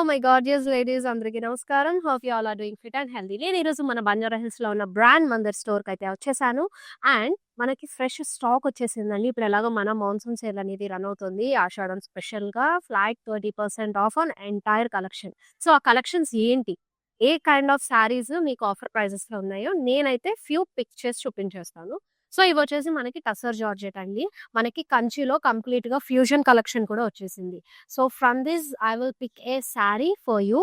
My gorgeous ladies అందరికీ నమస్కారం. Hope you all are doing fit and healthy. నేను ఈరోజు మన బంజారా హిల్స్‌లో ఉన్న బ్రాండ్ మందిర్ స్టోర్‌కి అయితే వచ్చేసాను. అండ్ మనకి ఫ్రెష్ స్టాక్ వచ్చేసిందండి. ఇప్పుడు ఎలాగో మన మాన్సూన్ సేల్ అనేది రన్ అవుతుంది. ఆషాఢం స్పెషల్‌గా flat 30% off on entire collection. So, ఆ కలెక్షన్స్ ఏంటి? ఏ కైండ్ ఆఫ్ శారీస్ మీకు ఆఫర్ ప్రైజెస్‌లో ఉన్నాయో నేనైతే ఫ్యూ పిక్ చేసి చూపించేస్తాను. సో, ఇవొచ్చేసి మనకి టసర్ జార్జెట్ అండి. మనకి కంచిలో కంప్లీట్‌గా ఫ్యూజన్ కలెక్షన్ కూడా వచ్చేసింది. So, from this I will pick a sari for you.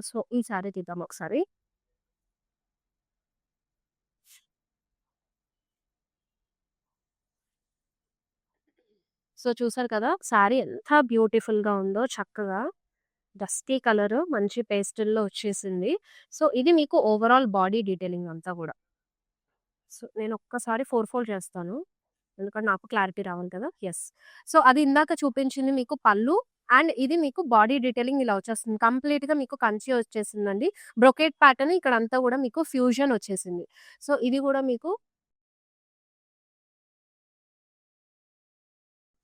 So, ఈ శారీ తీద్దాం ఒకసారి. సో, చూసారు కదా! శారీ ఎంత బ్యూటిఫుల్‌గా ఉందో చక్కగా. డస్టీ కలరు మంచి పేస్టల్‌లో వచ్చేసింది. సో, ఇది మీకు ఓవరాల్ బాడీ డీటెయిలింగ్ అంతా గూడా. సో, నేను ఒక్కసారి ఫోల్డ్ చేస్తాను. ఎందుకంటే నాకు క్లారిటీ రావాలి కదా! యెస్. సో, అది ఇందాక చూపించింది మీకు పళ్ళు. అండ్ ఇది మీకు బాడీ డీటెయిలింగ్ ఇలా వచ్చేస్తుంది. కంప్లీట్‌గా మీకు కంచి వచ్చేసిందండి. బ్రొకేట్ ప్యాటర్న్ ఇక్కడంతా గూడా మీకు ఫ్యూజన్ వచ్చేసింది. సో, ఇది గూడా మీకు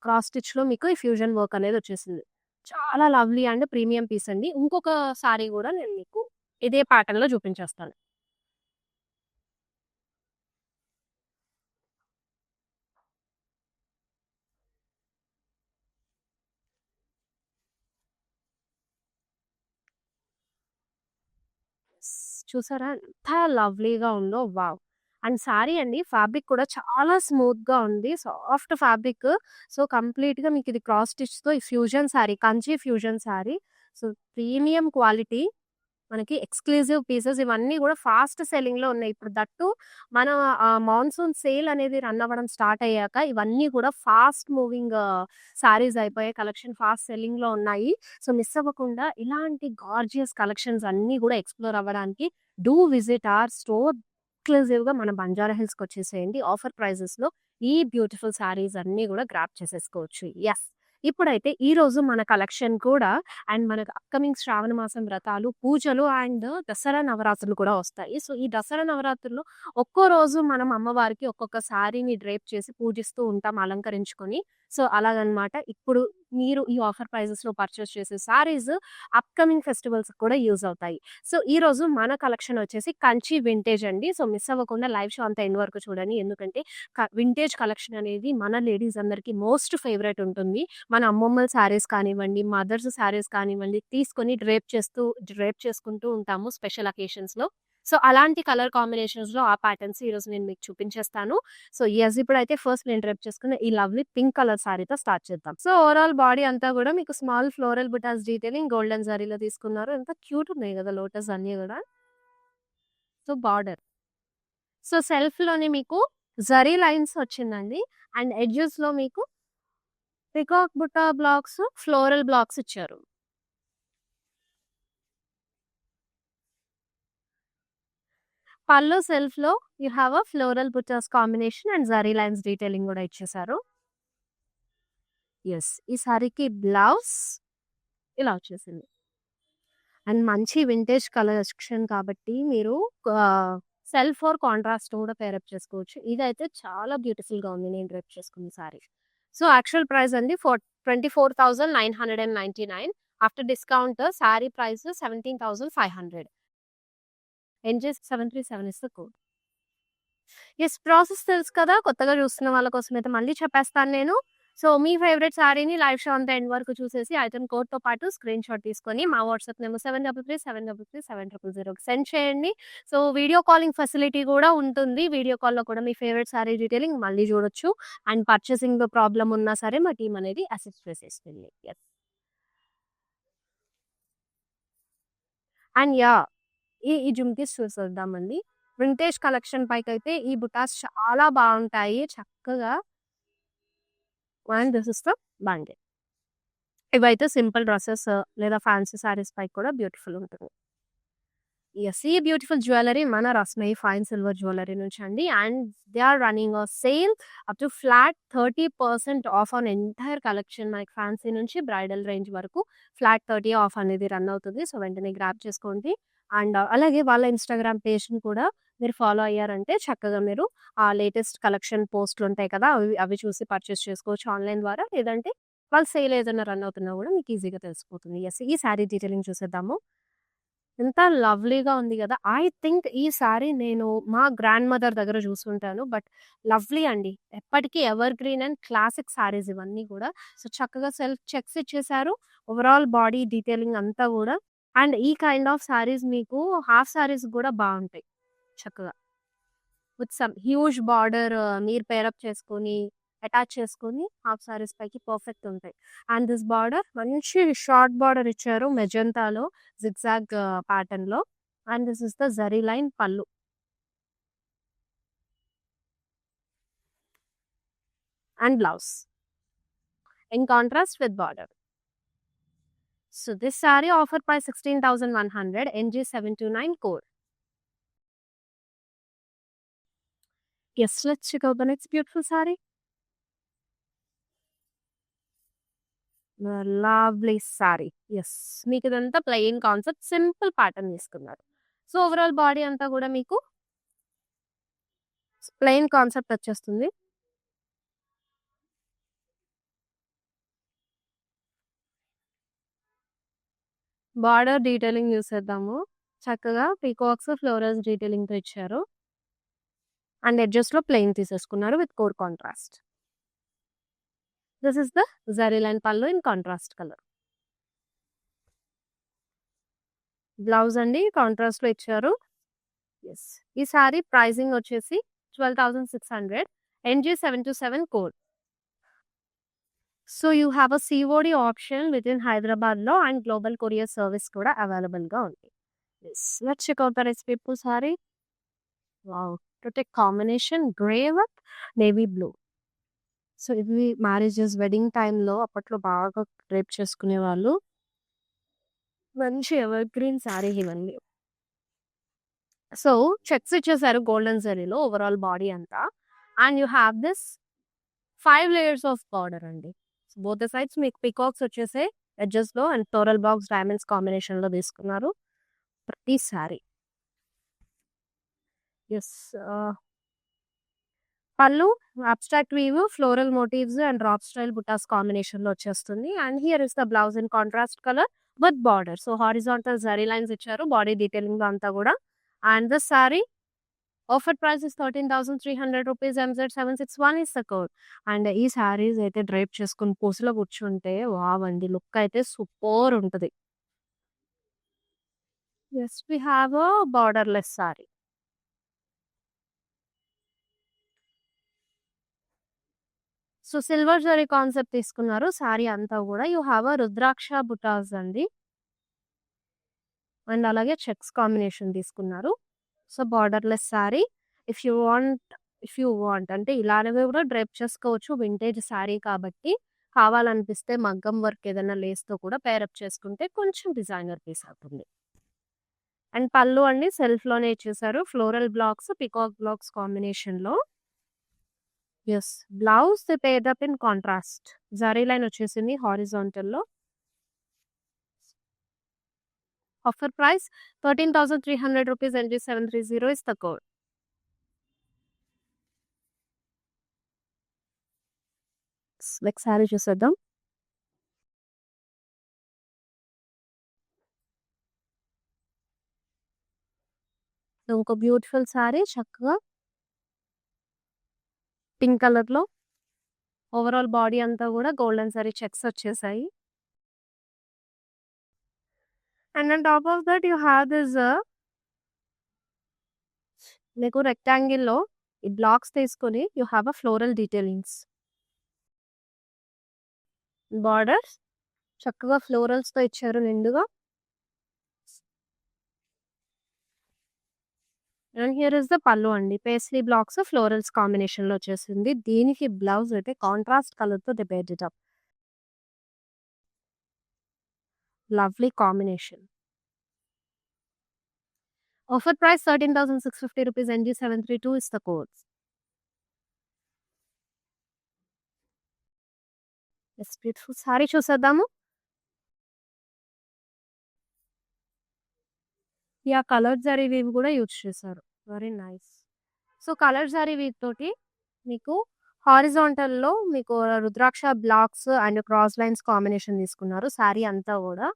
క్రాస్ స్టిచ్‌లో మీకు ఈ ఫ్యూజన్ వర్క్ అనేది వచ్చేసింది. చాలా లవ్లీ అండ్ ప్రీమియం పీస్ అండి. ఇంకొక సారీ గూడా నేను మీకు ఇదే ప్యాటర్న్‌లో చూపించేస్తాను. చూసారా ఎంత లవ్లీగా ఉందో వావ్! అండ్ సారీ అండి ఫ్యాబ్రిక్ కూడా చాలా స్మూత్‌గా ఉంది. Soft fabric. సో, కంప్లీట్‌గా మీకిది క్రాస్ స్టిచ్‌తో ఈ fusion sorry, Kanchi fusion sorry. So, premium quality. మనకి ఎక్స్‌క్లూజివ్ పీసెస్ ఇవన్నీ గూడా ఫాస్ట్ సెల్లింగ్‌లో ఉన్నాయి. ఇప్పుడు దట్టు మన మాన్సూన్ సేల్ అనేది రన్ అవ్వడం స్టార్ట్ అయ్యాక ఇవన్నీ కూడా ఫాస్ట్ మూవింగ్ సారీస్ అయిపోయాయి. కలెక్షన్ ఫాస్ట్ సెల్లింగ్‌లో ఉన్నాయి. సో, మిస్ అవ్వకుండా ఇలాంటి గార్జియస్ కలెక్షన్స్ అన్నీ గూడా ఎక్స్‌ప్లోర్ అవ్వడానికి డూ విజిట్ అవర్ స్టోర్. ఎక్స్‌క్లూజివ్‌గా మన బంజారా హిల్స్‌కొచ్చేసేయండి. ఆఫర్ ప్రైజెస్‌లో ఈ బ్యూటిఫుల్ సారీస్ అన్నీ గూడా గ్రాబ్ చేసేసుకోవచ్చు. యెస్. ఇప్పుడైతే ఈరోజు మన కలెక్షన్ కూడా అండ్ మనకు అప్‌కమింగ్ శ్రావణ మాసం వ్రతాలు, పూజలు అండ్ దసరా నవరాత్రులు కూడా వస్తాయి. సో, ఈ దసరా నవరాత్రుల్లో ఒక్కో రోజు మనం అమ్మవారికి ఒక్కొక్క శారీని డ్రేప్ చేసి పూజిస్తూ ఉంటాం అలంకరించుకొని. సో, అలాగనమాట. ఇప్పుడు మీరు ఈ ఆఫర్ ప్రైజెస్‌లో పర్చేస్ చేసే శారీస్ అప్‌కమింగ్ ఫెస్టివల్స్‌కి కూడా యూజ్ అవుతాయి. సో, ఈరోజు మన కలెక్షన్ వచ్చేసి కంచి వింటేజ్ అండి. సో, మిస్ అవ్వకుండా లైవ్ షో అంతా ఎండ్ వరకు చూడండి. ఎందుకంటే వింటేజ్ కలెక్షన్ అనేది మన లేడీస్ అందరికి మోస్ట్ ఫేవరెట్ ఉంటుంది. మన అమ్మమ్మల శారీస్ కానివ్వండి, మదర్స్ శారీస్ కానివ్వండి, తీసుకొని డ్రేప్ చేసుకుంటూ ఉంటాము స్పెషల్ అకేషన్స్‌లో. సో, అలాంటి కలర్ కాంబినేషన్స్‌లో ఆ ప్యాటర్న్స్ ఈరోజు నేను మీకు చూపించేస్తాను. సో, యెస్ ఇప్పుడైతే ఫస్ట్ నేను డ్రేప్ చేసుకున్న ఈ లవ్లీ పింక్ కలర్ శారీతో స్టార్ట్ చేద్దాం. సో, ఓవరాల్ బాడీ అంతా గూడా మీకు small floral butas detailing golden జరీలో తీసుకున్నారు. ఎంత క్యూట్ ఉన్నాయి గదా! లోటస్ అన్నీ గూడా. So, border. సో, సెల్ఫ్‌లోనే మీకు జరీ లైన్స్ వచ్చిందండి. అండ్ ఎడ్జెస్‌లో మీకు పికాక్ బుట్ట బ్లాక్స్, ఫ్లోరల్ బ్లాక్స్ ఇచ్చారు. పళ్ళు సెల్ఫ్‌లో యూ హావ్ అ ఫ్లోరల్ బుటాస్ combination and zari lines detailing గూడా ఇచ్చేసారు. యెస్. ఈ సారీకి బ్లౌజ్ ఇలా వచ్చేసింది. అండ్ మంచి వింటేజ్ కలెక్షన్ కాబట్టి మీరు సెల్ఫ్ ఆర్ కాంట్రాస్ట్ కూడా పేరప్ చేసుకోవచ్చు. ఇదైతే చాలా బ్యూటిఫుల్‌గా ఉంది నేను డ్రెప్ చేసుకున్న సారీ. సో, యాక్చువల్ ప్రైస్ అండి 24,999. After discount sorry price 17,500. NJ 737 is the code. Yes. Process తెలుసు కదా! కొత్తగా చూస్తున్న వాళ్ళ కోసమైతే మళ్ళీ చెప్పేస్తాను నేను. సో, మీ ఫేవరెట్ సారీని లైవ్ షో అంతా ఎండ్ వరకు చూసేసి ఐటెమ్ కోడ్‌తో పాటు స్క్రీన్‌షాట్ తీసుకొని మా వాట్సాప్ నెంబర్ 7337337000కి సెండ్ చేయండి. సో, వీడియో కాలింగ్ ఫెసిలిటీ కూడా ఉంటుంది. వీడియో కాల్‌లో కూడా మీ ఫేవరెట్ సారీ డీటెయిలింగ్ మళ్ళీ చూడొచ్చు. అండ్ పర్చేసింగ్‌లో ప్రాబ్లమ్ ఉన్నా సరే మా టీమ్ అనేది అసిస్ట్ చేసేస్తుంది. యెస్. And yeah! ఈ జుమ్కీస్ చూసేద్దామండి. వింటేజ్ కలెక్షన్ పైకైతే ఈ బుటాస్ చాలా బావుంటాయి. చక్కగా and this is the bundle. ఇవైతే సింపుల్ డ్రెసెస్ లేదా ఫ్యాన్సీ సారీస్ పైకి కూడా బ్యూటిఫుల్ ఉంటుంది. యెస్. ఈ బ్యూటిఫుల్ జ్యువెల్లరీ మన రస్మయి ఫైన్ సిల్వర్ జ్యువెల్లరీ నుంచి అండి. And they are running a sale up to flat 30% off on entire collection. మనకి ఫ్యాన్సీ నుంచి బ్రైడల్ రేంజ్ వరకు ఫ్లాట్ 30 ఆఫ్ అనేది రన్ అవుతుంది. సో, వెంటనే గ్రాబ్ చేసుకోండి. అండ్ అలాగే వాళ్ళ ఇన్‌స్టాగ్రామ్ పేజ్‌ని కూడా మీరు ఫాలో అయ్యారంటే చక్కగా మీరు ఆ లేటెస్ట్ కలెక్షన్ పోస్ట్‌లుంటాయి కదా! అవి అవి చూసి పర్చేస్ చేసుకోవచ్చు ఆన్‌లైన్ ద్వారా. లేదంటే వాళ్ళు సేల్ ఏదైనా రన్ అవుతున్నా గూడా మీకు ఈజీగా తెలిసిపోతుంది. యెస్. ఈ శారీ డీటెయిలింగ్ చూసేద్దాము. ఎంత లవ్లీగా ఉంది గదా! ఐ థింక్ ఈ శారీ నేను మా గ్రాండ్ మదర్ దగ్గర జూసుంటాను. బట్ లవ్లీ అండి. ఎప్పటికి ever green and classic saris ఇవన్నీ గూడా. సో, చక్కగా సెల్ఫ్ చెక్స్ ఇచ్చేసారు. ఓవరాల్ బాడీ డీటెయిలింగ్ అంతా గూడా. అండ్ ఈ కైండ్ ఆఫ్ శారీస్ మీకు హాఫ్ శారీస్ గూడా బావుంటాయి చక్కగా. విత్ సమ్ హ్యూజ్ బార్డర్ మీరు పేరప్ చేసుకొని, అటాచ్ చేసుకొని హాఫ్ సారీస్ పైకి పర్ఫెక్ట్ ఉంటాయి. అండ్ దిస్ బార్డర్ మంచి షార్ట్ బార్డర్ ఇచ్చారు మెజంతాలో జిగ్‌జాగ్ ప్యాటర్న్‌లో. And this is the zari line pallu. And blouse. In contrast with border. So this sari offer price 16,100 NG 729 code. Yes, let's check out the next beautiful saree. Lovely sari. Yes. మీకిదంతా plain concept simple pattern తీసుకున్నారు. So, overall body అంతా గూడా మీకు plain concept వచ్చేస్తుంది. Border detailing చూసేద్దాము. చక్కగా peacocks, florals డీటెయిలింగ్‌తో ఇచ్చారు. And ఎడ్జెస్‌లో plain తీసేసుకున్నారు with core contrast. This is the zari line పల్లు ఇన్ కాంట్రాస్ట్ కలర్. బ్లౌజ్ అండి కాంట్రాస్ట్‌లో ఇచ్చారు. యెస్. ఈ సారీ ప్రైజింగ్ వచ్చేసి 12,600 NG 727 code. So, you have a COD option within హైదరాబాద్‌లో అండ్ గ్లోబల్ కొరియర్ సర్వీస్ కూడా అవైలబుల్‌గా ఉంది. Yes. Let's check out the next beautiful sari. Wow! Protect combination grey with navy blue. So, ఇవి marriages, wedding టైమ్‌లో అప్పట్లో బాగా drape చేసుకునేవాళ్ళు. మంచి ఎవర్ గ్రీన్ సారీ ఇవన్నీ. సో, చెక్స్ ఇచ్చేసారు గోల్డెన్ జరీలో ఓవరాల్ బాడీ అంతా. And you have this 5 layers of border అండి. బోత్ ద సైడ్స్ మీకు పీకాక్స్ వచ్చేసాయి ఎడ్జెస్‌లో అండ్ ఫ్లోరల్ బాక్స్ డైమండ్స్ కాంబినేషన్‌లో తీసుకున్నారు. ప్రతి sari. Yes. Pallu abstract weave, floral motifs and drop style butas కాంబినేషన్‌లో వచ్చేస్తుంది. And here is the blouse in contrast colour with border. So, horizontal zari lines ఇచ్చారు బాడీ డీటెయిలింగ్‌లో అంతా గూడా. And this sari offer price is 13,300 rupees. MZ 761 is the code. And ఈ సారీస్ అయితే డ్రైప్ చేసుకొని పూసలో కూర్చుంటే వావ్ అండి! లుక్ అయితే సూపర్ ఉంటది. Yes. We have a borderless sari. So, silver zari concept తీసుకున్నారు సారీ అంతా గూడా. యూ హావ్ అ రుద్రాక్ష బుటాస్ అండి. అండ్ అలాగే చెక్స్ కాంబినేషన్ తీసుకున్నారు. So, borderless sorry. If you want అంటే ఇలానే గూడా డ్రైప్ చేసుకోవచ్చు. వింటేజ్ సారీ కాబట్టి. కావాలనిపిస్తే మగ్గం వర్క్ ఏదైనా లేస్‌తో కూడా పేరప్ చేసుకుంటే కొంచెం డిజైనర్ పీస్ అవుతుంది. అండ్ పళ్ళు అండి సెల్ఫ్‌లోనే ఇచ్చేసారు. ఫ్లోరల్ బ్లాక్స్, పీకాక్ బ్లాక్స్ కాంబినేషన్‌లో. Yes. Blouse they paired up in contrast. Zari line వచ్చేసింది హారిజాంటల్‌లో. Offer price 13,300 rupees. NG 730 is the code. Next sari చూసేద్దాం. ఇంకో బ్యూటిఫుల్ సారీ చక్కగా పింక్ కలర్‌లో ఓవరాల్ బాడీ అంతా గూడా గోల్డెన్ జరీ చెక్స్ వచ్చేసాయి. And on top of that you have this మీకు రెక్టాంగిల్‌లో ఈ బ్లాక్స్ తీసుకొని you have a floral detailings. Borders చక్కగా ఫ్లోరల్స్‌తో ఇచ్చారు నిండుగా. అండ్ హియర్ ఇస్ ద పల్లు అండి. పేస్లీ బ్లాక్స్, ఫ్లోరల్స్ కాంబినేషన్‌లో వచ్చేసింది. దీనికి బ్లౌజ్ అయితే కాంట్రాస్ట్ కలర్‌తో they paired it up. Lovely combination. Offer price 13,650 rupees. NG 732 is the code. Yes. Beautiful sari చూసేద్దాము. యాహ్! కలర్ జరీ వీవ్ గూడా యూజ్ చేశారు. Very nice. So, colour zari weave తోటి మీకు హారిజాంటల్‌లో మీకు rudraksha blocks and cross lines combination తీసుకున్నారు. శారీ అంతా గూడా.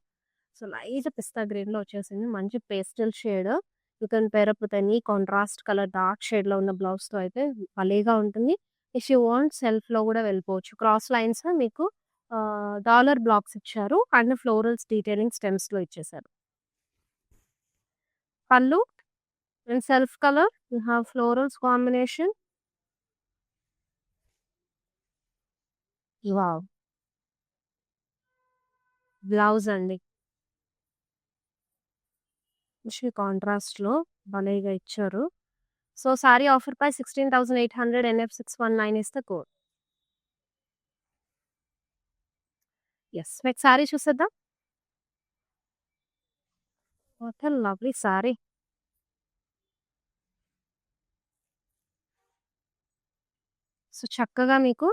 సో, లైట్ పిస్తా గ్రీన్‌లో వచ్చేసింది. మంచి pastel shade. You can pair up with any contrast colour dark షేడ్‌లో ఉన్న బ్లౌజ్‌తో అయితే భలేగా ఉంటుంది. ఇఫ్ యూ వాంట్ సెల్ఫ్‌లో గూడా వెళ్ళిపోవచ్చు. క్రాస్ లైన్స్ మీకు డాలర్ బ్లాక్స్ ఇచ్చారు. అండ్ ఫ్లోరల్స్ డీటెయిలింగ్ స్టెమ్స్‌లో ఇచ్చేసారు. Pallu in self colour you have florals combination. Wow! Blouse అండి. మంచి కాంట్రాస్ట్‌లో భలేగా ఇచ్చారు. So, sari offer price 16,800 NF619 is the code. Yes. Next sari చూసేద్దాం. What a lovely sari. So, చక్కగా మీకు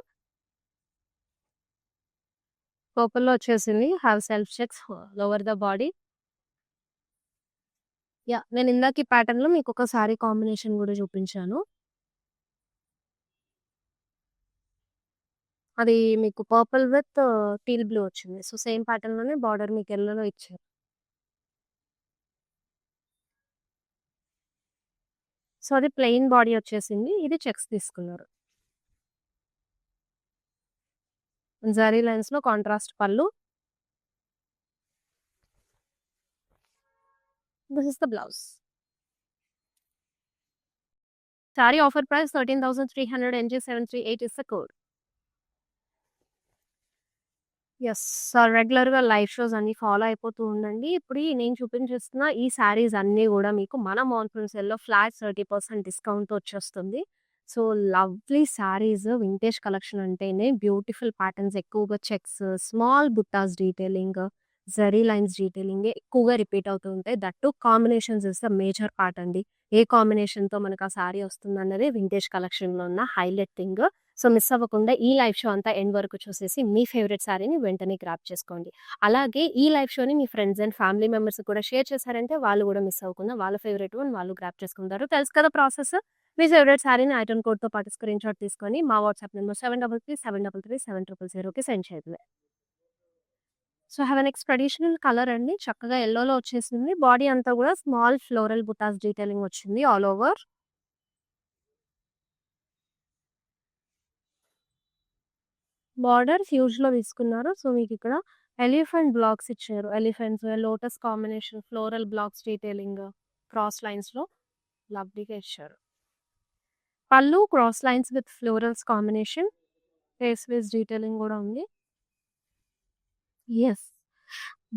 పర్పుల్‌లో వచ్చేసింది. Have self checks all over the body. Yeah! నేను ఇందాక ఈ ప్యాటర్న్‌లో మీకొక సారీ కాంబినేషన్ గూడా చూపించాను. అది మీకు పర్పుల్ విత్ టీల్ బ్లూ వచ్చింది. సో, సేమ్ ప్యాటర్న్‌లోనే బార్డర్ మీకు యెల్లోలో ఇచ్చారు. సో, అది ప్లెయిన్ బాడీ వచ్చేసింది. ఇది చెక్స్ తీసుకున్నారు. జరీ లైన్స్‌లో కాంట్రాస్ట్ పళ్ళు. This is the blouse. Sari offer price 13,300 NG738 is the code. Yes. రెగ్యులర్‌గా లైవ్ షోస్ అన్నీ ఫాలో అయిపోతూ ఉండండి. ఇప్పుడు నేను చూపించేస్తున్న ఈ శారీస్ అన్నీ గూడా మీకు మన మాన్సూన్ సేల్‌లో ఫ్లాట్ 30% డిస్కౌంట్‌తో వచ్చేస్తుంది. So, lovely saris vintage collection అంటేనే బ్యూటిఫుల్ ప్యాటర్న్స్ ఎక్కువగా checks, small butas detailing, zari lines detailing ఎక్కువగా రిపీట్ అవుతూ ఉంటాయి. That two combinations is the major part అండి. ఏ కాంబినేషన్‌తో మనకు ఆ శారీ వస్తుందన్నదే వింటేజ్ కలెక్షన్‌లో ఉన్న హైలైట్ థింగ్. సో, మిస్ అవ్వకుండా ఈ లైవ్ షో అంతా ఎండ్ వరకు చూసేసి మీ ఫేవరెట్ శారీని వెంటనే గ్రాబ్ చేసుకోండి. అలాగే ఈ లైవ్ షోని మీ ఫ్రెండ్స్ అండ్ ఫ్యామిలీ మెంబర్స్‌కి కూడా షేర్ చేశారంటే వాళ్ళు గూడా మిస్ అవ్వకుండా వాళ్ళ ఫేవరెట్ వన్ వాళ్ళు గ్రాబ్ చేసుకుంటారు. తెలుసు కదా ప్రాసెస్. మీ ఫేవరెట్ శారీని ఐటెమ్ కోడ్‌తో పాటు స్క్రీన్‌షాట్ తీసుకొని మా వాట్సాప్ నంబర్ 7337337000కి సెండ్ చేయడమే. So, have a next traditional colour అండి. చక్కగా యెల్లోలో వచ్చేసింది. బాడీ అంతా గూడా స్మాల్ ఫ్లోరల్ బుటాస్ డీటెయిలింగ్ వచ్చింది ఆల్ ఓవర్. బార్డర్ హ్యూజ్‌లో తీసుకున్నారు. సో, మీకిక్కడ ఎలిఫెంట్ బ్లాక్స్ ఇచ్చారు. Elephants, lotus combination, floral blocks detailing, cross లైన్స్‌లో లవ్లీగా ఇచ్చారు. Pallu cross lines with florals combination, face ways detailing గూడా ఉంది. యెస్.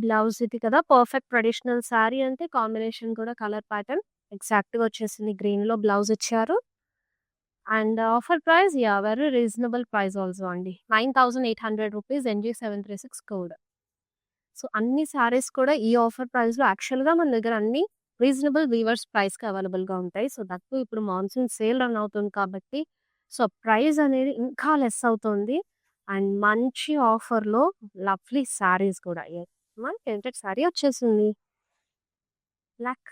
బ్లౌజ్ ఇది కదా! పర్ఫెక్ట్ ట్రెడిషనల్ శారీ అంటే కాంబినేషన్ కూడా కలర్ ప్యాటర్న్ ఎగ్జాక్ట్‌గా వచ్చేసింది. గ్రీన్‌లో బ్లౌజ్ ఇచ్చారు. And offer price very reasonable price also అండి. 9,800 రూపీస్ NG736 కోడ్. సో, అన్ని శారీస్ కూడా ఈ ఆఫర్ ప్రైస్‌లో యాక్చువల్‌గా మన దగ్గర అన్నీ రీజనబుల్ వీవర్స్ ప్రైస్‌కి అవైలబుల్‌గా ఉంటాయి. సో, దట్ టూ ఇప్పుడు మాన్సూన్ సేల్ రన్ అవుతుంది కాబట్టి, సో, ప్రైస్ అనేది ఇంకా లెస్ అవుతుంది. అండ్ మంచి ఆఫర్‌లో లవ్లీ శారీస్ కూడా. మన ఫేవరెట్ శారీ వచ్చేసింది. బ్లాక్.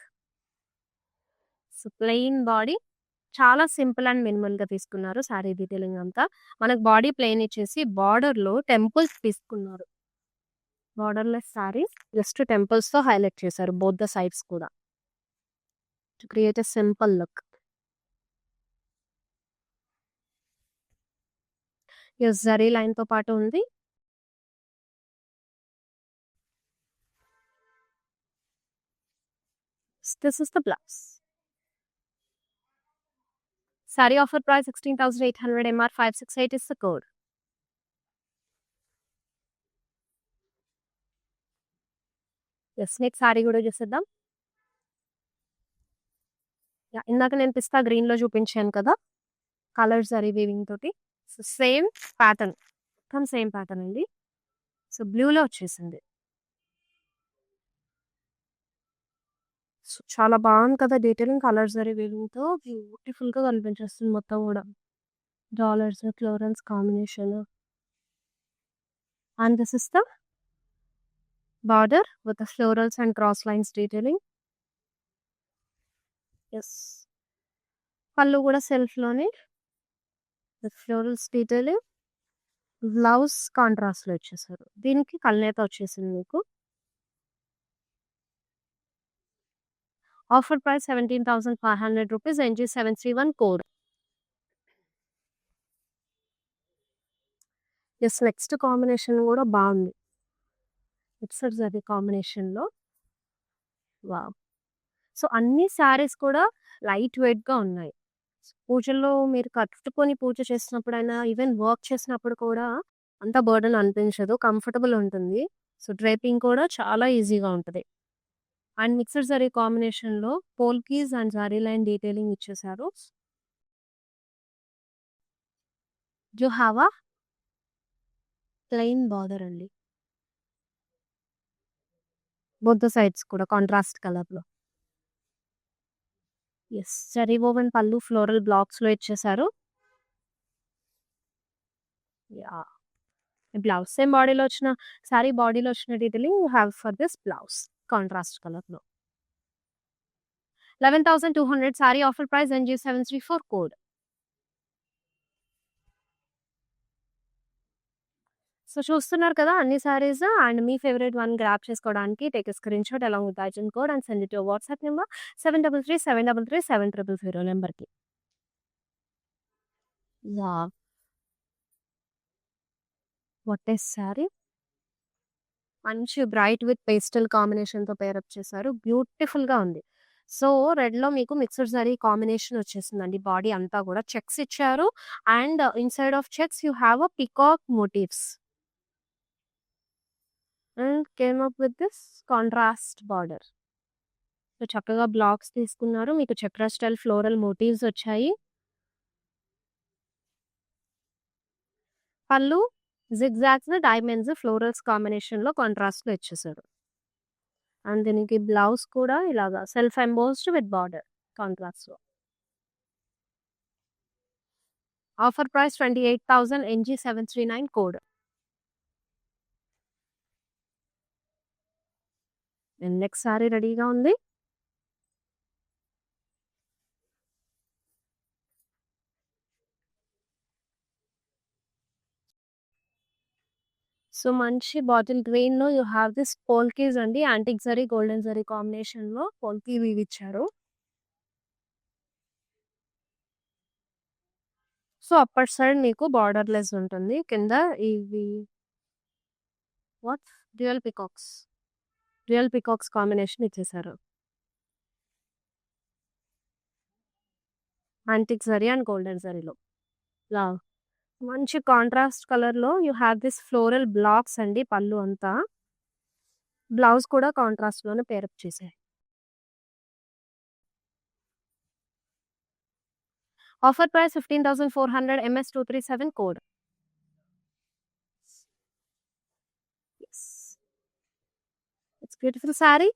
సో, ప్లెయిన్ బాడీ చాలా సింపుల్ అండ్ మినిమల్‌గా తీసుకున్నారు శారీ డీటెయిలింగ్ అంతా. మనకు బాడీ ప్లెయిన్ ఇచ్చేసి బార్డర్‌లో టెంపుల్స్ తీసుకున్నారు. బార్డర్‌లెస్ శారీస్ జస్ట్ టెంపుల్స్‌తో హైలైట్ చేశారు బోత్ ద సైడ్స్ కూడా. To create a simple look. Yes. Zari లైన్‌తో పాటు ఉంది. This is the blouse. Sari offer price 16,800 MR 568 is the code. Yes. Next sari కూడా చూసేద్దాం. ఇందాక నేను పిస్తా గ్రీన్‌లో చూపించాను కదా! కలర్ జరీ వీవింగ్ తోటి. So, same pattern. మొత్తం సేమ్ ప్యాటర్న్ అండి. సో, బ్లూలో వచ్చేసింది. సో, చాలా బాగుంది కదా! డీటెయిలింగ్ కలర్ జరీ వీవింగ్‌తో బ్యూటిఫుల్‌గా కనిపించేస్తుంది మొత్తం గూడా. Dollars, florals combination. And this is the border with the florals and cross lines detailing. Yes. పళ్ళు కూడా సెల్ఫ్‌లోనే ఫ్లోరల్స్ డీటెయిలింగ్. బ్లౌజ్ కాంట్రాస్ట్‌లో ఇచ్చేసారు. దీనికి కల్నేత వచ్చేసింది మీకు. Offer price 17,500 rupees. NG 731 code. Yes. Next combination గూడా బావుంది. మిక్స్డ్ జరీ కాంబినేషన్‌లో. వావ్! సో, అన్ని శారీస్ కూడా లైట్ వెయిట్‌గా ఉన్నాయి. పూజల్లో మీరు కట్టుకొని పూజ చేసినప్పుడైనా, ఈవెన్ వర్క్ చేసినప్పుడు కూడా అంత బర్డెన్ అనిపించదు. కంఫర్టబుల్ ఉంటుంది. సో, డ్రేపింగ్ కూడా చాలా ఈజీగా ఉంటది. అండ్ మిక్స్డ్ జరీ కాంబినేషన్‌లో polkis and zari line detailing ఇచ్చేసారు. జో హావా ప్లెయిన్ బార్డర్ అండి. బోత్ ద సైడ్స్ కూడా కాంట్రాస్ట్ కలర్‌లో. Yes. Zari woven pallu floral బ్లాక్స్‌లో ఇచ్చేసారు. యాహ్! బ్లౌజ్ సేమ్ బాడీలో వచ్చిన సారీ బాడీలో వచ్చిన detailing you have for this blouse contrast కలర్‌లో. 11,200 sari offer price NG 734 code. So, చూస్తున్నారు కదా అన్ని సారీస్. అండ్ మీ ఫేవరెట్ వన్ గ్రాబ్ చేసుకోవడానికి take a screenshot along with ఐజన్ code and send it to your WhatsApp number 7337337000 నంబర్‌కి. వావ్! What a sari. మంచి bright with pastel కాంబినేషన్‌తో పెయిర్ అప్ చేశారు. బ్యూటిఫుల్‌గా ఉంది. సో, రెడ్‌లో మీకు మిక్స్డ్ జరీ కాంబినేషన్ వచ్చేసిందండి. బాడీ అంతా కూడా చెక్స్ ఇచ్చారు. And inside of checks you have a peacock motifs. And came up with this contrast border. So, చక్కగా బ్లాక్స్ తీసుకున్నారు. మీకు చక్ర స్టైల్ ఫ్లోరల్ మోటివ్స్ వచ్చాయి. పళ్ళు జిగ్‌జాగ్స్, డైమండ్స్, ఫ్లోరల్స్ కాంబినేషన్‌లో కాంట్రాస్ట్‌లో ఇచ్చేసారు. అండ్ దీనికి బ్లౌజ్ కూడా ఇలాగా సెల్ఫ్ ఎంబోస్డ్ విత్ బార్డర్ కాంట్రాస్ట్‌లో. Offer price 28,000 NG 739 code. And next sorry రెడీగా ఉంది. సో, మంచి బాటిల్ గ్రీన్‌లో యూ హావ్ దిస్ పోల్కీస్ అండి. యాంటిక్ జరీ, గోల్డెన్ జరీ కాంబినేషన్‌లో పోల్కీ వీవ్ ఇచ్చారు. సో, అప్పర్ సైడ్ మీకు బార్డర్‌లెస్ ఉంటుంది. కింద ఇవి వాట్ డ్యూయల్ పీకాక్స్ కాంబినేషన్ ఇచ్చేసారు. యాంటిక్ జరీ అండ్ గోల్డెన్ జరీలో. వావ్! మంచి కాంట్రాస్ట్ కలర్‌లో you have this floral blocks అండి పళ్ళు అంతా. బ్లౌజ్ కూడా కాంట్రాస్ట్‌లోనే పేరప్ చేశారు. Offer price 15,400 MS 237 code. Yes. It's beautiful sari.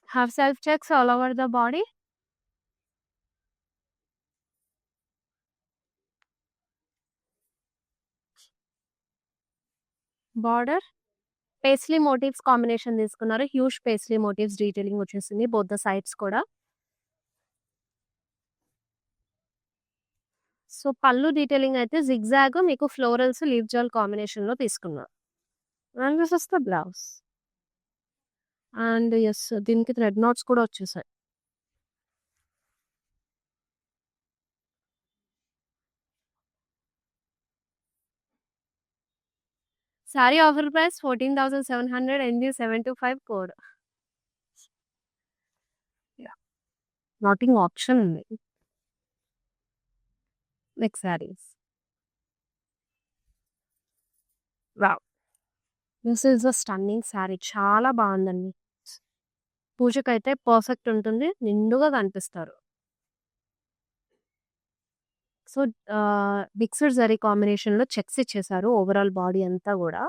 Have self checks all over the body. Border paisley motifs combination తీసుకున్నారు. హ్యూజ్ పేస్లీ మోటివ్స్ డీటెయిలింగ్ వచ్చేసింది both the sides కూడా. So, pallu detailing అయితే zigzag మీకు ఫ్లోరల్స్, లీఫ్ జెల్ కాంబినేషన్‌లో తీసుకున్నారు. And this is the blouse. And yes దీనికి thread knots కూడా వచ్చేసాయి. Sari offer price 14,700 NG 725 code. Yeah! Knotting option ఉంది. Next saris. Wow! This is a stunning sari. చాలా బావుందండి. పూజకైతే పర్ఫెక్ట్ ఉంటుంది. నిండుగా కనిపిస్తారు. సో, మిక్స్డ్ జరీ కాంబినేషన్‌లో చెక్స్ ఇచ్చేసారు ఓవరాల్ బాడీ అంతా గూడా.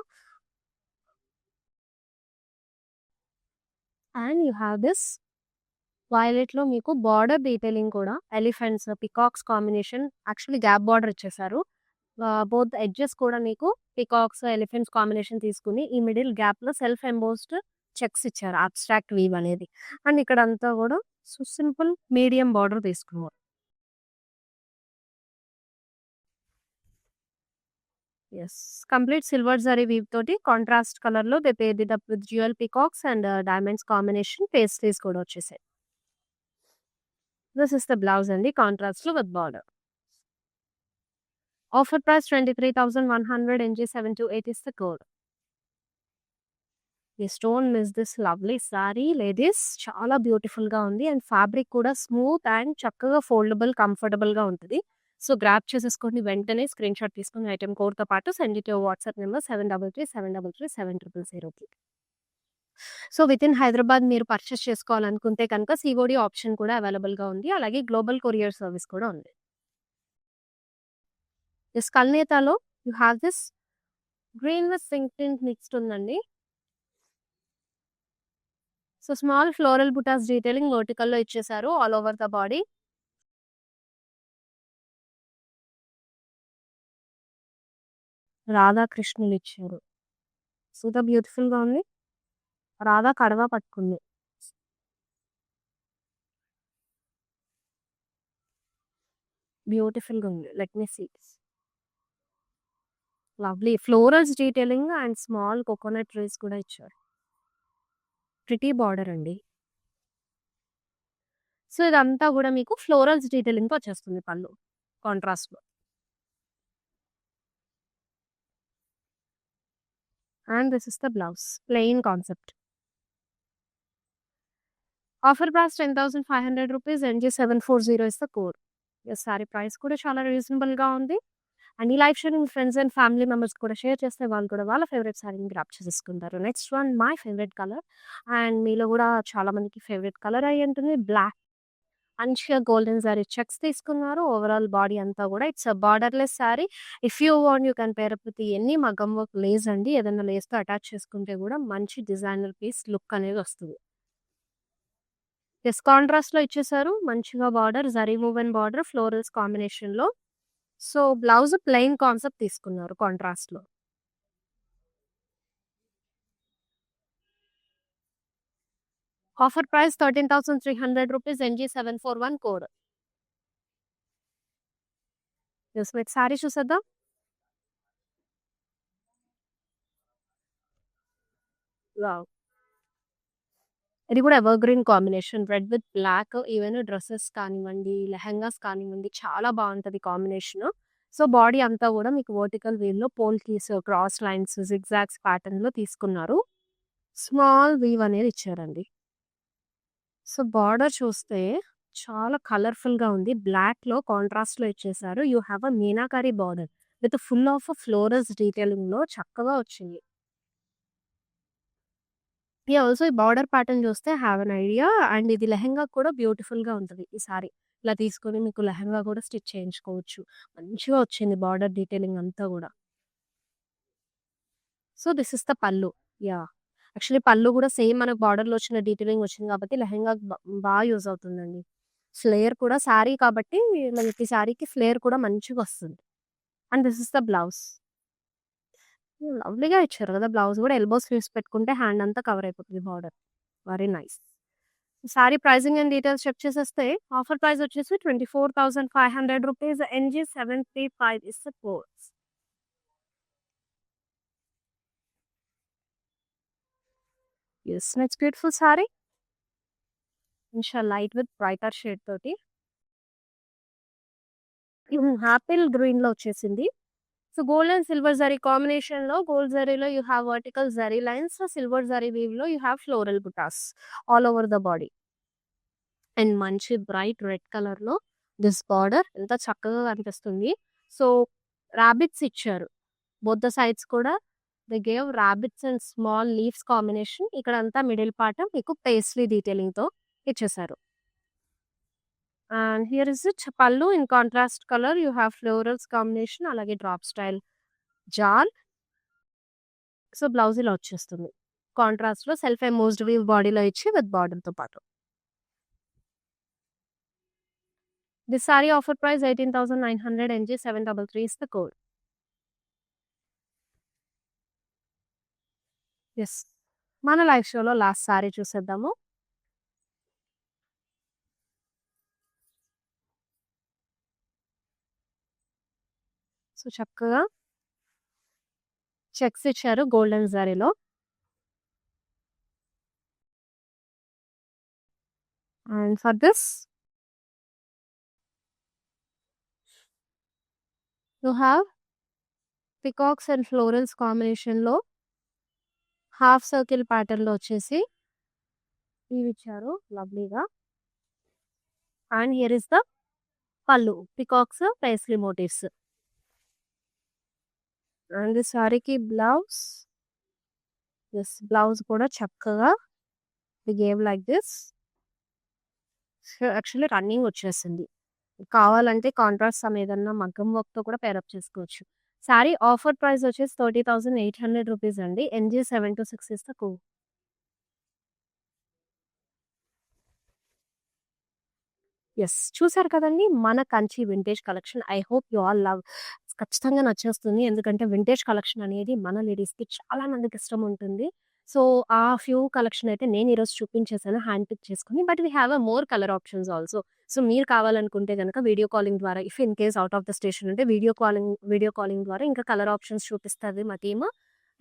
అండ్ యూ హావ్ దిస్ వయలెట్‌లో మీకు బార్డర్ డీటెయిలింగ్ కూడా elephants, peacocks combination actually gap border ఇచ్చేసారు. బోత్ ఎడ్జెస్ కూడా మీకు పికాక్స్, ఎలిఫెంట్స్ కాంబినేషన్ తీసుకొని ఈ మిడిల్ గ్యాప్‌లో సెల్ఫ్ ఎంబోస్డ్ చెక్స్ ఇచ్చారు. అబ్స్ట్రాక్ట్ వీవ్ అనేది. అండ్ ఇక్కడంతా గూడా సింపుల్ మీడియం బార్డర్ తీసుకున్నారు. Yes. Complete silver zari weave తోటి కాంట్రాస్ట్ కలర్‌లో they paired it up with dual peacocks and diamonds combination pastries కూడా వచ్చేసాయి. దిస్ ఇస్ ద బ్లౌజ్ అండి కాంట్రాస్ట్‌లో with border. Offer price 23,100 NG 728 is the code. Yes. Don't miss this lovely sorry ladies. చాలా బ్యూటిఫుల్‌గా ఉంది. And fabric కూడా smooth and చక్కగా foldable, కంఫర్టబుల్‌గా ఉంటది. సో, గ్రాబ్ చేసేసుకొని వెంటనే స్క్రీన్‌షాట్ తీసుకొని ఐటెమ్ కోడ్‌తో పాటు send it to your WhatsApp number 7337337000కి. సో, వితిన్ హైదరాబాద్ మీరు పర్చేస్ చేసుకోవాలనుకుంటే కనుక సీఓడీ ఆప్షన్ కూడా అవైలబుల్‌గా ఉంది. అలాగే గ్లోబల్ కొరియర్ సర్వీస్ కూడా ఉంది. యెస్. కల్నేతాలో you have this green with pink tint mixed ఉందండి. So, small floral butas detailing వర్టికల్‌లో ఇచ్చేసారు ఆల్ ఓవర్ ద బాడీ. రాధాకృష్ణులిచ్చారు. సూపర్ బ్యూటిఫుల్‌గా ఉంది. రాధా కడవ పట్టుకుంది. బ్యూటిఫుల్‌గా ఉంది. Let me see. Lovely florals detailing and small coconut trees కూడా ఇచ్చారు. ప్రిటీ బార్డర్ అండి. సో, ఇదంతా గూడా మీకు ఫ్లోరల్స్ డీటెయిలింగ్‌తో వచ్చేస్తుంది పళ్ళు కాంట్రాస్ట్‌లో. And this is the blouse. Plain concept. Offer price 10,500 rupees NG 740 is the code. Yes. Sari price కూడా చాలా రీజనబుల్‌గా ఉంది. అండ్ ఈ లైవ్ షేర్‌ని మీ ఫ్రెండ్స్ అండ్ ఫ్యామిలీ మెంబర్స్ కూడా షేర్ చేస్తే వాళ్ళు కూడా వాళ్ళ ఫేవరెట్ సారీని గ్రాబ్ చేసేసుకుంటారు. Next one my favourite colour. And మీలో గూడా చాలా మందికి ఫేవరెట్ కలర్ అయ్యి ఉంటుంది బ్లాక్. మంచిగా గోల్డెన్ సారీ చెక్స్ తీసుకున్నారు. ఓవరాల్ బాడీ అంతా గూడా it's a borderless sorry. If you want you can pair up with any మగ్గం వర్క్ లేస్ అండి. ఏదైనా లేస్‌తో అటాచ్ చేసుకుంటే గూడా మంచి డిజైనర్ పీస్ లుక్ అనేది వస్తుంది. యెస్. కాంట్రాస్ట్‌లో ఇచ్చేసారు. మంచిగా border zari woven border florals కాంబినేషన్‌లో. సో, బ్లౌజ్ ప్లెయిన్ కాన్సెప్ట్ తీసుకున్నారు కాంట్రాస్ట్‌లో. Offer price 13,300 rupees NG 741 code. Yes. మీకు సారీ చూసేద్దాం. వావ్! ఇది కూడా evergreen combination. Red with black even dresses కానివ్వండి, లెహెంగాస్ కానివ్వండి చాలా బావుంటది కాంబినేషను. సో, బాడీ అంతా గూడా మీకు వర్టికల్ వేవ్‌లో పోల్కీస్, క్రాస్ లైన్స్, జిగ్‌జాగ్స్ ప్యాటర్న్‌లో తీసుకున్నారు. స్మాల్ వీవ్ అనేది ఇచ్చారండి. సో, బార్డర్ చూస్తే చాలా కలర్‌ఫుల్‌గా ఉంది. బ్లాక్‌లో కాంట్రాస్ట్‌లో ఇచ్చేసారు. You have a meenakari border with full of florals డీటెయిలింగ్‌లో చక్కగా వచ్చింది. ఆల్సో ఈ బార్డర్ ప్యాటర్న్ చూస్తే హావ్ ఎన్ ఐడియా. అండ్ ఇది లెహెంగాకి కూడా బ్యూటిఫుల్‌గా ఉంటది ఈ సారీ. ఇలా తీసుకొని మీకు లెహెంగా కూడా స్టిచ్ చేయించుకోవచ్చు. మంచిగా వచ్చింది బార్డర్ డీటెయిలింగ్ అంతా గూడా. So, this is the pallu. Yeah! Actually pallu కూడా సేమ్ మనకు బార్డర్‌లో వచ్చిన డీటెయిలింగ్ వచ్చింది కాబట్టి లెహెంగాకి యూజ్ అవుతుందండి. ఫ్లేర్ కూడా సారీ కాబట్టి మనకి సారీకి ఫ్లేర్ కూడా మంచిగొస్తుంది. And this is the blouse. లవ్లీగా ఇచ్చారు కదా! బ్లౌజ్ కూడా ఎల్బో స్లీవ్స్ పెట్టుకుంటే హ్యాండ్ అంతా కవర్ అయిపోతుంది border. Very nice. Sari pricing and details check చేసేస్తే ఆఫర్ ప్రైస్ వచ్చేసి 24,500 rupees NG 735 is the code. Yes. Next beautiful sari. మంచిగా లైట్ విత్ బ్రైటర్ షేడ్ తోటి. ఆపిల్ గ్రీన్‌లో వచ్చేసింది. So, gold and silver zari కాంబినేషన్‌లో గోల్డ్ జరీలో you have vertical zari lines. Silver zari వీవ్‌లో you have floral butas all over the body. And మంచి bright red కలర్‌లో this border ఎంత చక్కగా కనిపిస్తుంది. సో, రాబిట్స్ ఇచ్చారు. బోత్ ద సైడ్స్ కూడా they gave rabbits and small leaves combination. ఇక్కడంతా మిడిల్ పార్ట్ మీకు పేస్లీ డీటెయిలింగ్‌తో ఇచ్చేసారు. అండ్ హియర్ ఇస్ ఇట్ పల్లు in contrast colour you have florals combination అలాగే డ్రాప్ స్టైల్ జాల్. సో, బ్లౌజ్ ఇలా వచ్చేస్తుంది. కాంట్రాస్ట్‌లో సెల్ఫ్ ఎమోస్డ్ వీవ్ బాడీలో ఇచ్చి విత్ బార్డర్‌తో పాటు. This sari offer price 18,900 NG 733 is the code. Yes. మన లైవ్ షోలో లాస్ట్ సారీ చూసేద్దాము. సో, చక్కగా చెక్స్ ఇచ్చారు గోల్డెన్ జరీలో. And for this you have peacocks and florals కాంబినేషన్‌లో హాఫ్ సర్కిల్ ప్యాటర్న్‌లో వచ్చేసి ఇవిచ్చారు లవ్లీగా. And here is the pallu. Peacocks, paisley motifs. And ఈ సారీకి బ్లౌజ్. యెస్, బ్లౌజ్ కూడా చక్కగా we gave like this. So, actually running వచ్చేసింది. కావాలంటే కాంట్రాస్ట్ ఏదన్నా మగ్గం వర్క్‌తో కూడా పేరప్ చేసుకోవచ్చు. సారీ ఆఫర్ ప్రైస్ వచ్చేసి 30,800 రూపీస్ అండి. NG 726 is the code. Yes, చూసారు కదండీ! మన Kanchi vintage collection. I hope you all love. ఖచ్చితంగా నచ్చేస్తుంది. ఎందుకంటే వింటేజ్ కలెక్షన్ అనేది మన లేడీస్‌కి చాలా మందికి ఇష్టం ఉంటుంది. సో, ఆ ఫ్యూ కలెక్షన్ అయితే నేను ఈరోజు చూపించేసాను హ్యాండ్ పిక్ చేసుకొని. But we have more colour options also. So, మీరు కావాలనుకుంటే గనక వీడియో కాలింగ్ ద్వారా if in case out of the station ఉంటే వీడియో కాలింగ్ ద్వారా ఇంకా కలర్ ఆప్షన్స్ చూపిస్తది మా టీమ్.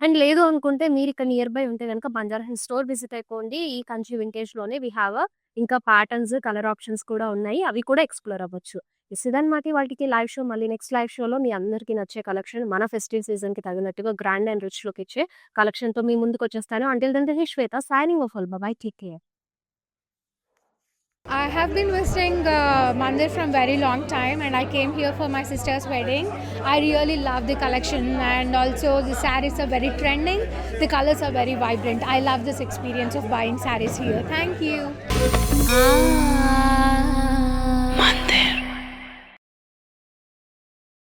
అండ్ లేదు అనుకుంటే మీరు ఇక్కడ నియర్ బై ఉంటే గనక బంజారా హిల్స్ స్టోర్ విజిట్ అయిపోండి. ఈ కంచి వింటేజ్‌లోనే వి హావ్ ఇంకా ప్యాటర్న్స్, కలర్ ఆప్షన్స్ కూడా ఉన్నాయి. అవి కూడా ఎక్స్‌ప్లోర్ అవ్వచ్చు. యెస్, ఇదన్నమాట ఇవాల్టికి లైవ్ షో. మళ్ళీ నెక్స్ట్ లైవ్ షోలో మీ అందరికీ నచ్చే కలెక్షన్ మన ఫెస్టివ్ సీజన్‌కి తగినట్టుగా గ్రాండ్ అండ్ రిచ్ లుక్ ఇచ్చే కలెక్షన్‌తో మీ ముందుకొచ్చేస్తాను. Until then this is Shweta signing off. All bye, take care. I have been visiting Mandir from very long time, and I came here for my sister's wedding. I really love the collection, and also the sarees are very trending. The colors are very vibrant. I love this experience of buying sarees here. Thank you.